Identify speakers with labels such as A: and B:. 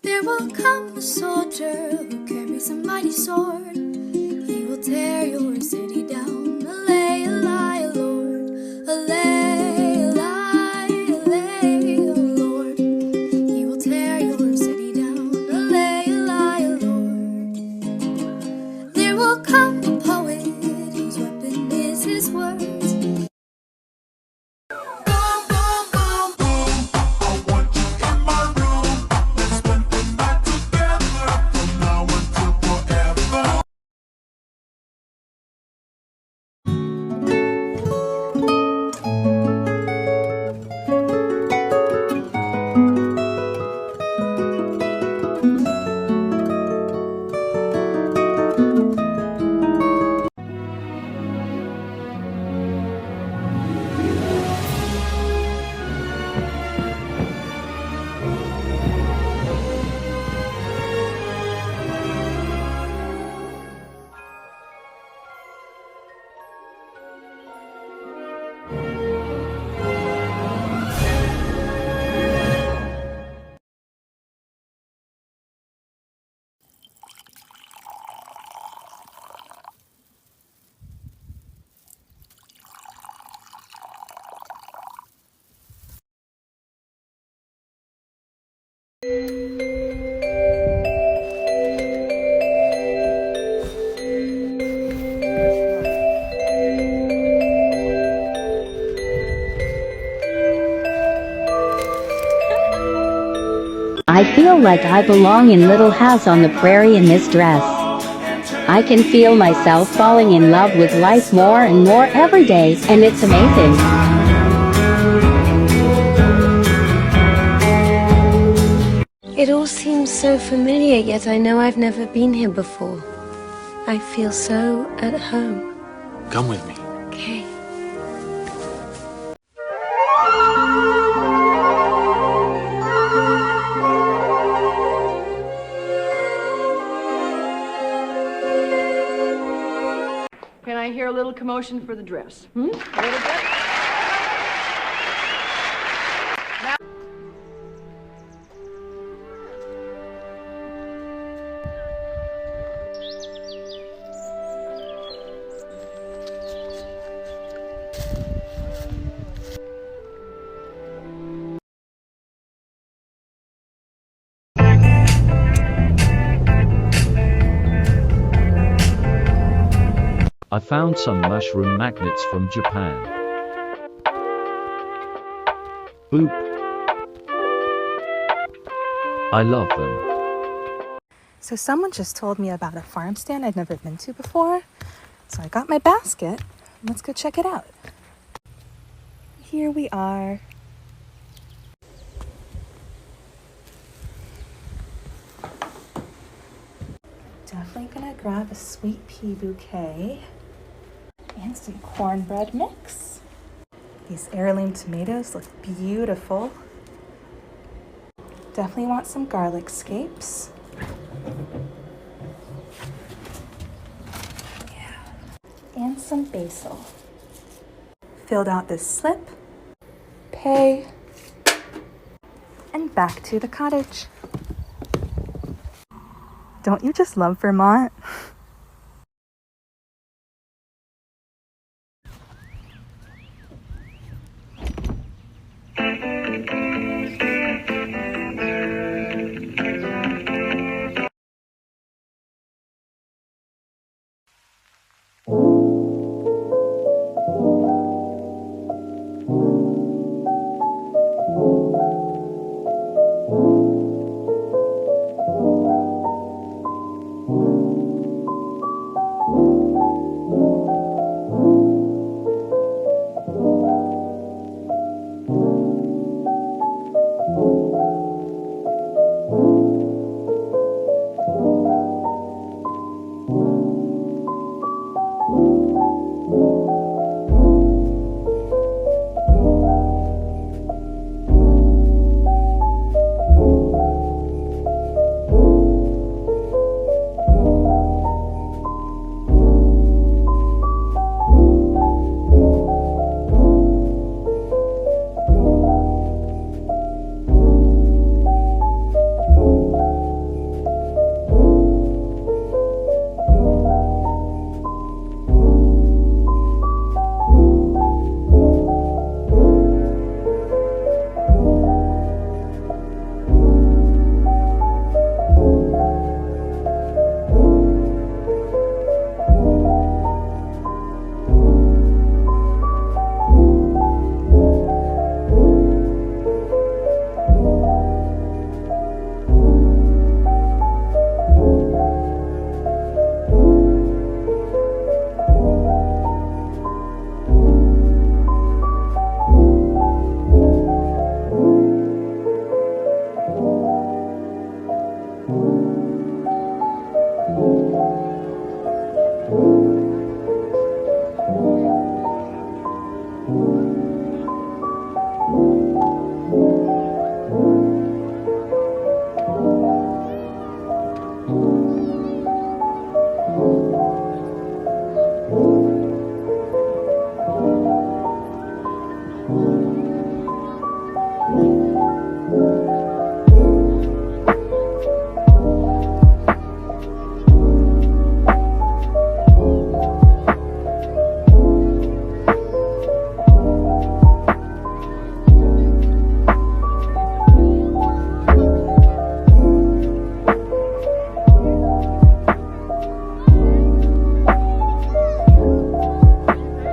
A: There will come a soldier who carries a mighty sword. He will tear your city down. Allay, allay, Lord. Allay, allay, allay, Lord. He will tear your city down. Allay, allay, Lord. There will come a poet whose weapon is his words.
B: I feel like I belong in Little House on the Prairie in this dress. I can feel myself falling in love with life more and more every day, and it's amazing.
C: It all seems so familiar, yet I know I've never been here before. I feel so at home.
D: Come with me.
C: Okay.
E: Can I hear a little commotion for the dress? A little bit?
F: I found some mushroom magnets from Japan. Boop. I love them.
G: So someone just told me about a farm stand I'd never been to before. So I got my basket. Let's go check it out. Here we are. Definitely gonna grab a sweet pea bouquet and some cornbread mix. These heirloom tomatoes look beautiful. Definitely want some garlic scapes. Yeah. And some basil. Filled out this slip, pay, and back to the cottage. Don't you just love Vermont?